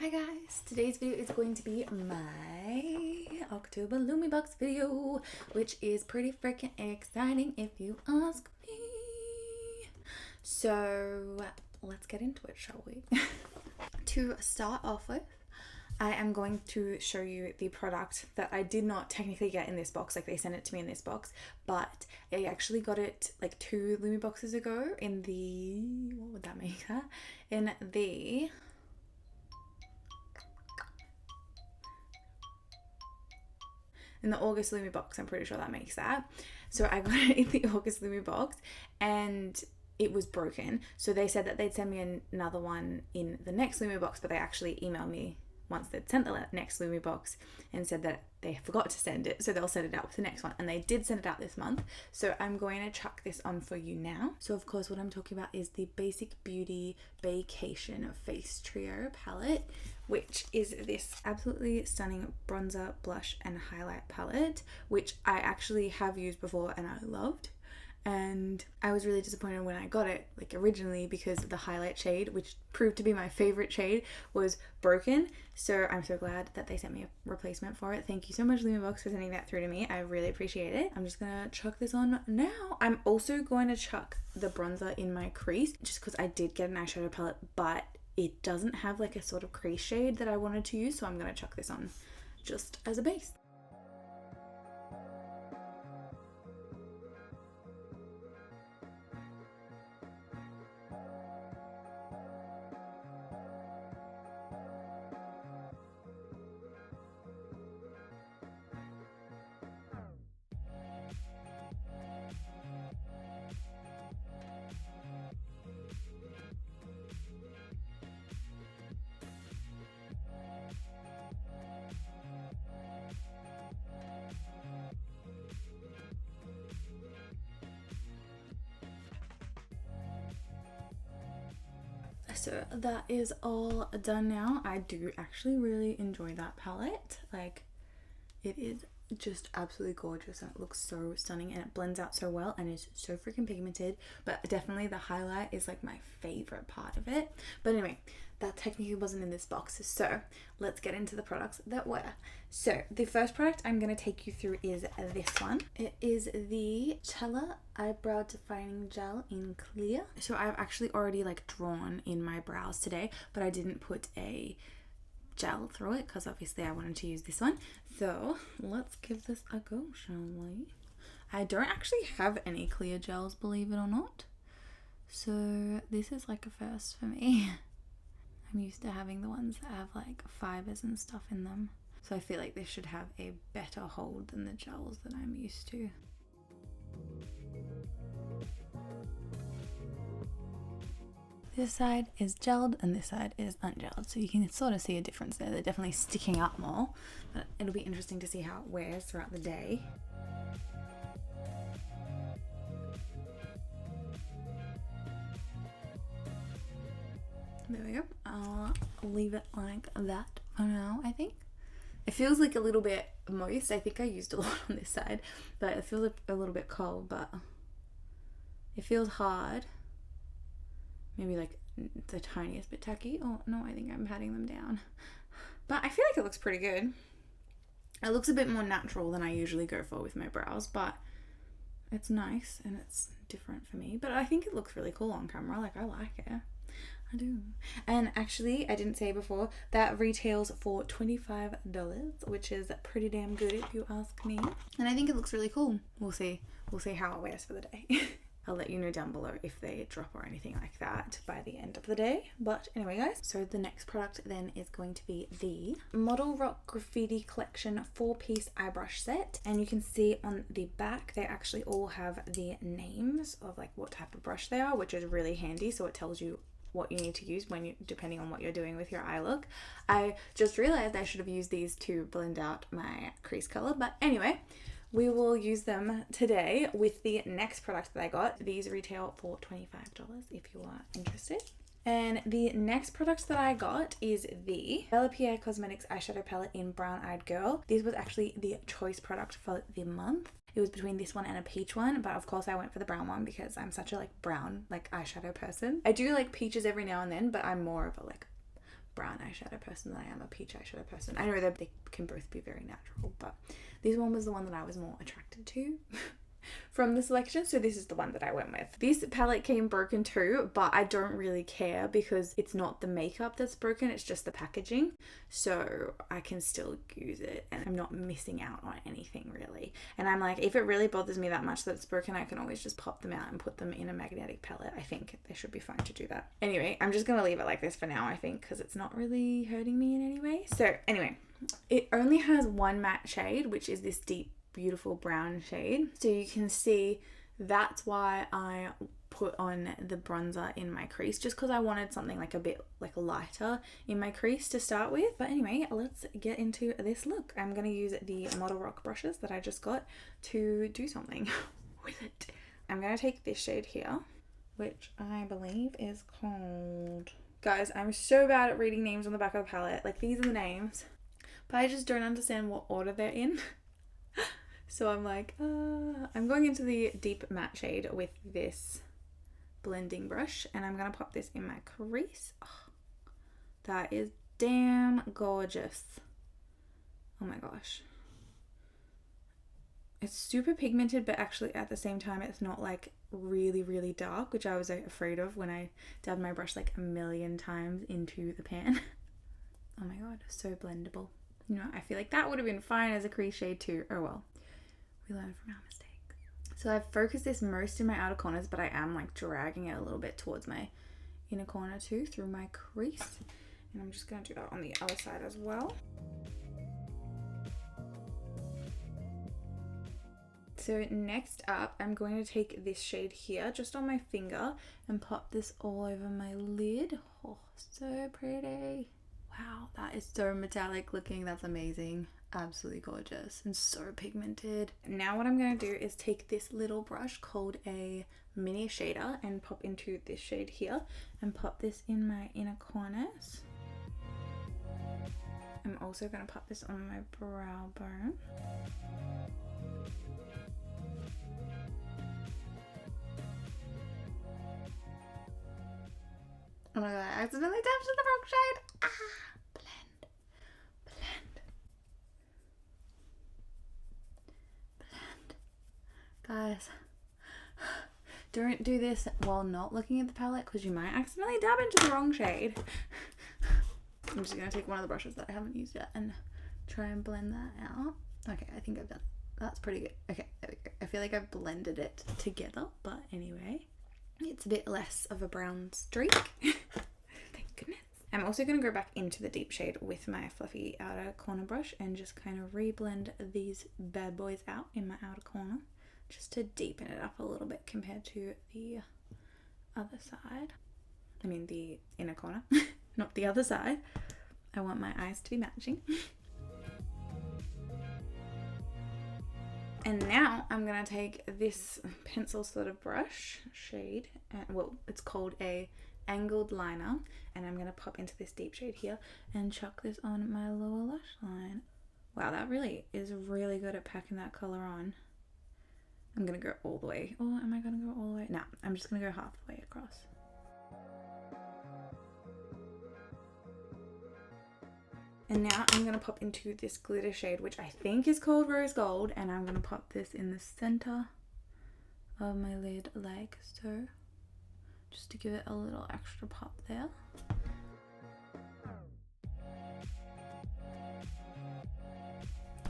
Hi guys, today's video is going to be my October Lumi Box video, which is pretty freaking exciting if you ask me. So let's get into it, shall we? To start off with, I am going to show you the product that I did not technically get in this box, like they sent it to me in this box, but I actually got it like 2 Lumi boxes ago in the, what would that make that? In the August Lumi box. I'm pretty sure that makes that. So I got it in the August Lumi box and it was broken. So they said that they'd send me another one in the next Lumi box, but they actually emailed me once they'd sent the next Lumi box and said that they forgot to send it, so they'll send it out with the next one, and they did send it out this month. So I'm going to chuck this on for you now. So of course what I'm talking about is the Basic Beauty Baecation Face Trio palette, which is this absolutely stunning bronzer, blush and highlight palette, which I actually have used before and I loved. And I was really disappointed when I got it, like originally, because the highlight shade, which proved to be my favorite shade, was broken. So I'm so glad that they sent me a replacement for it. Thank you so much, Lumi Box, for sending that through to me. I really appreciate it. I'm just gonna chuck this on now. I'm also going to chuck the bronzer in my crease, just because I did get an eyeshadow palette, but it doesn't have like a sort of crease shade that I wanted to use. So I'm gonna chuck this on just as a base. So that is all done now. I do actually really enjoy that palette. Like, it is just absolutely gorgeous and it looks so stunning and it blends out so well and is so freaking pigmented. But definitely the highlight is like my favorite part of it. But anyway, that technically wasn't in this box, so let's get into the products that were. So the first product I'm going to take you through is this one. It is the Chella Eyebrow Defining Gel in clear. So I've actually already like drawn in my brows today, but I didn't put a gel through it because obviously I wanted to use this one. So let's give this a go, shall we? I don't actually have any clear gels, believe it or not, so this is like a first for me. I'm used to having the ones that have like fibers and stuff in them, so I feel like this should have a better hold than the gels that I'm used to. This side is gelled and this side is ungelled, so you can sort of see a difference there. They're definitely sticking up more, but it'll be interesting to see how it wears throughout the day. There we go. I'll leave it like that for now, I think. It feels like a little bit moist. I think I used a lot on this side, but it feels a little bit cold, but it feels hard. Maybe like the tiniest bit tacky. Oh no, I think I'm patting them down. But I feel like it looks pretty good. It looks a bit more natural than I usually go for with my brows, but it's nice and it's different for me. But I think it looks really cool on camera. Like, I like it. I do. And actually, I didn't say before, that retails for $25, which is pretty damn good if you ask me. And I think it looks really cool. We'll see. We'll see how it wears for the day. I'll let you know down below if they drop or anything like that by the end of the day. But anyway, guys, so the next product then is going to be the ModelRock Graffiti Collection 4-piece eye brush set. And you can see on the back, they actually all have the names of like what type of brush they are, which is really handy. So it tells you what you need to use when you, depending on what you're doing with your eye look. I just realized I should have used these to blend out my crease color, but anyway, we will use them today with the next product that I got. These retail for $25 if you are interested. And the next product that I got is the BellaPierre Cosmetics eyeshadow palette in Brown Eyed Girl. This was actually the choice product for the month. It was between this one and a peach one, but of course I went for the brown one because I'm such a like brown like eyeshadow person. I do like peaches every now and then, but I'm more of a like brown eyeshadow person than I am a peach eyeshadow person. I know that they can both be very natural, but this one was the one that I was more attracted to from the selection, so this is the one that I went with. This palette came broken too, but I don't really care because it's not the makeup that's broken, it's just the packaging, so I can still use it and I'm not missing out on anything really. And I'm like, if it really bothers me that much that it's broken, I can always just pop them out and put them in a magnetic palette. I think they should be fine to do that. Anyway, I'm just gonna leave it like this for now, I think, because it's not really hurting me in any way. So anyway, it only has one matte shade, which is this deep beautiful brown shade, so you can see that's why I put on the bronzer in my crease, just because I wanted something like a bit like lighter in my crease to start with. But anyway, let's get into this look. I'm going to use the ModelRock brushes that I just got to do something with it. I'm going to take this shade here, which I believe is called, guys, I'm so bad at reading names on the back of the palette, like these are the names, but I just don't understand what order they're in. So I'm like, I'm going into the deep matte shade with this blending brush, and I'm going to pop this in my crease. Oh, that is damn gorgeous. Oh my gosh. It's super pigmented, but actually at the same time it's not like really, really dark, which I was afraid of when I dabbed my brush like a million times into the pan. Oh my god, so blendable. You know, I feel like that would have been fine as a crease shade too. Oh well. We learn from our mistakes. So I've focused this most in my outer corners, but I am like dragging it a little bit towards my inner corner too through my crease. And I'm just going to do that on the other side as well. So next up, I'm going to take this shade here just on my finger and pop this all over my lid. Oh, so pretty. Wow, that is so metallic looking. That's amazing. Absolutely gorgeous and so pigmented. Now what I'm going to do is take this little brush called a mini shader and pop into this shade here and pop this in my inner corners. I'm also going to pop this on my brow bone. Oh my god, I accidentally tapped in the wrong shade. Ah, blend, blend, blend. Guys, don't do this while not looking at the palette because you might accidentally dab into the wrong shade. I'm just going to take one of the brushes that I haven't used yet and try and blend that out. Okay, I think I've done it. That's pretty good. Okay, there we go. I feel like I've blended it together, but anyway. It's a bit less of a brown streak. Thank goodness. I'm also going to go back into the deep shade with my fluffy outer corner brush and just kind of re-blend these bad boys out in my outer corner just to deepen it up a little bit compared to the other side. I mean the inner corner, not the other side. I want my eyes to be matching. And now I'm going to take this pencil sort of brush shade, well, it's called a angled liner, and I'm going to pop into this deep shade here and chuck this on my lower lash line. Wow, that really is really good at packing that color on. I'm going to go all the way. Oh, am I going to go all the way? No, I'm just going to go half the way across. And now I'm going to pop into this glitter shade, which I think is called Rose Gold, and I'm going to pop this in the center of my lid like so, just to give it a little extra pop there.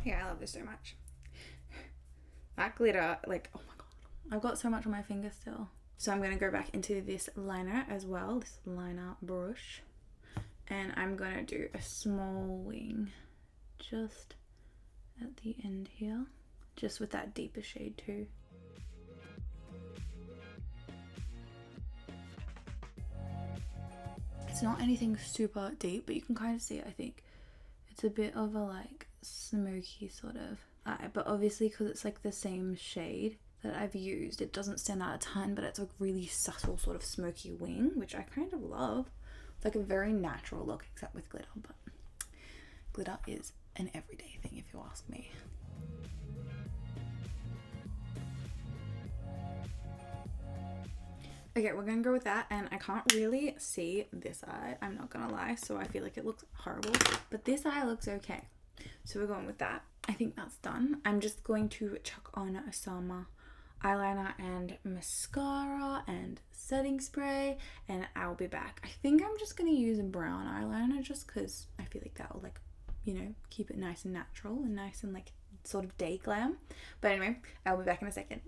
Yeah, I love this so much. That glitter, like, oh my god, I've got so much on my finger still. So I'm going to go back into this liner as well, this liner brush. And I'm going to do a small wing just at the end here, just with that deeper shade too. It's not anything super deep, but you can kind of see it, I think. It's a bit of a like smoky sort of eye, but obviously because it's like the same shade that I've used, it doesn't stand out a ton, but it's a really subtle sort of smoky wing, which I kind of love. It's like a very natural look, except with glitter, but glitter is an everyday thing if you ask me. Okay, we're gonna go with that, and I can't really see this eye, I'm not gonna lie, so I feel like it looks horrible, but this eye looks okay. So we're going with that. I think that's done. I'm just going to chuck on some eyeliner and mascara and setting spray, and I'll be back. I think I'm just gonna use a brown eyeliner just because I feel like that will, like, you know, keep it nice and natural and nice and like sort of day glam. But anyway, I'll be back in a second.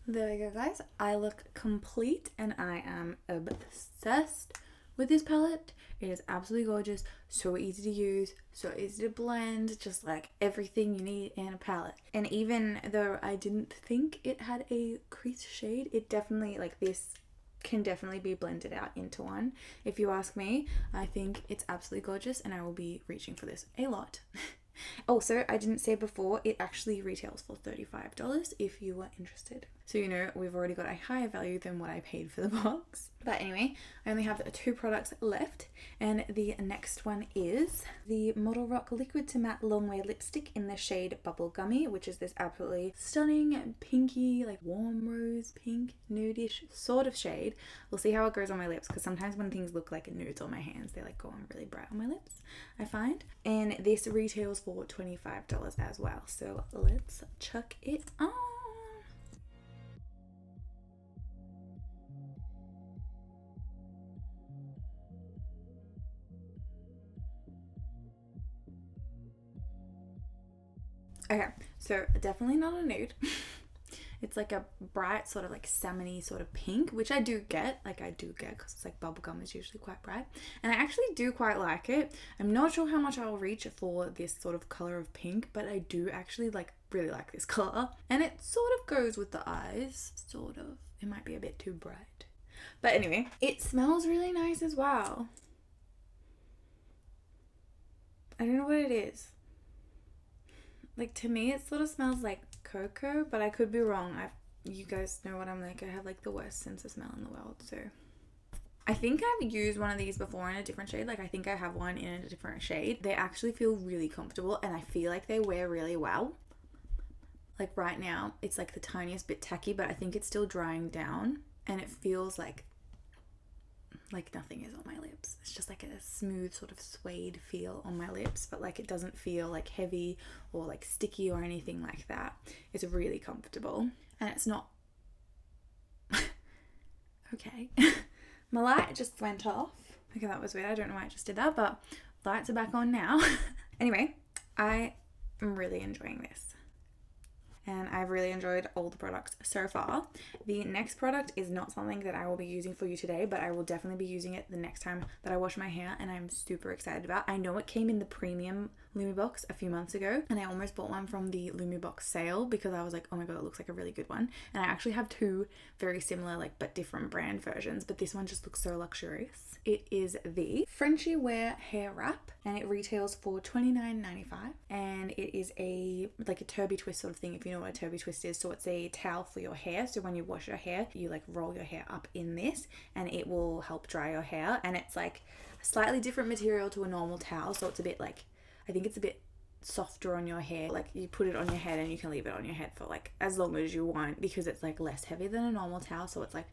There we go, guys. I look complete and I am obsessed with this palette. It is absolutely gorgeous, so easy to use, so easy to blend, just like everything you need in a palette. And even though I didn't think it had a crease shade, it definitely, like, this can definitely be blended out into one. If you ask me, I think it's absolutely gorgeous and I will be reaching for this a lot. Also, I didn't say before, it actually retails for $35 if you were interested. So, you know, we've already got a higher value than what I paid for the box. But anyway, I only have 2 products left, and the next one is the ModelRock Liquid to Matte Longwear Lipstick in the shade Bubble Gummy, which is this absolutely stunning pinky, like warm rose pink, nudish sort of shade. We'll see how it goes on my lips, because sometimes when things look like nudes on my hands, they like go on really bright on my lips, I find. And this retails for $25 as well. So let's chuck it on. Okay, so definitely not a nude. It's like a bright sort of like salmony sort of pink, which I do get, because it's like bubblegum is usually quite bright. And I actually do quite like it. I'm not sure how much I'll reach for this sort of color of pink, but I do actually like really like this color. And it sort of goes with the eyes, sort of. It might be a bit too bright. But anyway, it smells really nice as well. I don't know what it is. Like, to me, it sort of smells like cocoa, but I could be wrong. You guys know what I'm like. I have like the worst sense of smell in the world, so. I think I've used one of these before in a different shade. Like, I think I have one in a different shade. They actually feel really comfortable, and I feel like they wear really well. Like, right now, it's like the tiniest bit tacky, but I think it's still drying down, and it feels like nothing is on my lips. It's just like a smooth sort of suede feel on my lips, but like it doesn't feel like heavy or like sticky or anything like that. It's really comfortable, and it's not okay. My light just went off. Okay, that was weird. I don't know why I just did that, but lights are back on now. Anyway, I am really enjoying this. And I've really enjoyed all the products so far. The next product is not something that I will be using for you today, but I will definitely be using it the next time that I wash my hair, and I'm super excited about. I know it came in the premium Lumi Box a few months ago, and I almost bought one from the Lumi Box sale because I was like, oh my god, it looks like a really good one. And I actually have 2 very similar, like, but different brand versions, but this one just looks so luxurious. It is the Frenchie Wear Hair Wrap, and it retails for $29.95, and it is like a turby twist sort of thing, if you know what a turby twist is. So it's a towel for your hair, so when you wash your hair, you like roll your hair up in this, and it will help dry your hair. And it's like a slightly different material to a normal towel, so it's a bit like, I think it's a bit softer on your hair. Like, you put it on your head and you can leave it on your head for like as long as you want, because it's like less heavy than a normal towel, so it's like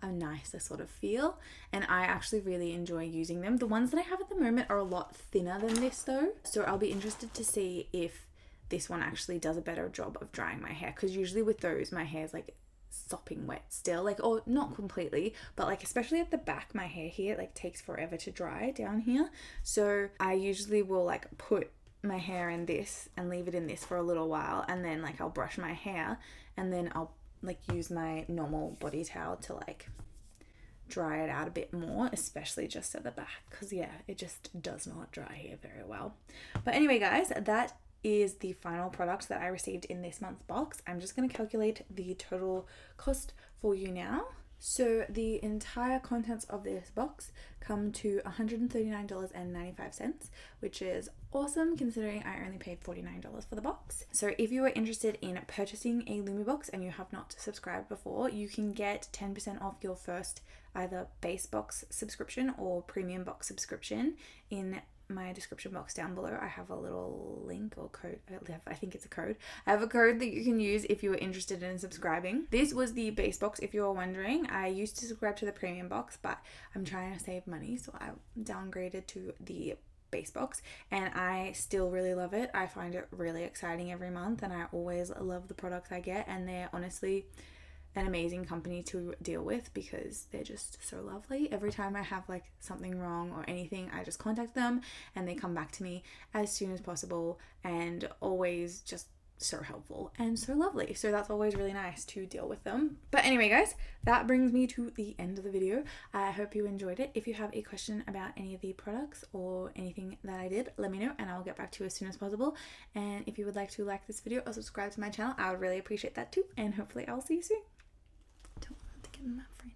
a nicer sort of feel, and I actually really enjoy using them. The ones that I have at the moment are a lot thinner than this though, so I'll be interested to see if this one actually does a better job of drying my hair, because usually with those my hair's like sopping wet still, like, or not completely, but like especially at the back, my hair here like takes forever to dry down here. So I usually will like put my hair in this and leave it in this for a little while, and then like I'll brush my hair, and then I'll like use my normal body towel to like dry it out a bit more, especially just at the back, because yeah, it just does not dry here very well. But anyway guys, that is the final product that I received in this month's box. I'm just going to calculate the total cost for you now. So the entire contents of this box come to $139.95, which is awesome considering I only paid $49 for the box. So if you are interested in purchasing a Lumi Box and you have not subscribed before, you can get 10% off your first either base box subscription or premium box subscription in my description box down below, I have a little link or code. I think it's a code. I have a code that you can use if you are interested in subscribing. This was the base box, if you are wondering. I used to subscribe to the premium box, but I'm trying to save money, so I downgraded to the base box, and I still really love it. I find it really exciting every month, and I always love the products I get, and they're honestly an amazing company to deal with because they're just so lovely. Every time I have like something wrong or anything, I just contact them and they come back to me as soon as possible, and always just so helpful and so lovely. So that's always really nice to deal with them. But anyway guys, that brings me to the end of the video. I hope you enjoyed it. If you have a question about any of the products or anything that I did, let me know and I'll get back to you as soon as possible. And if you would like to like this video or subscribe to my channel, I would really appreciate that too, and hopefully I'll see you soon. Don't want to get in my fringe.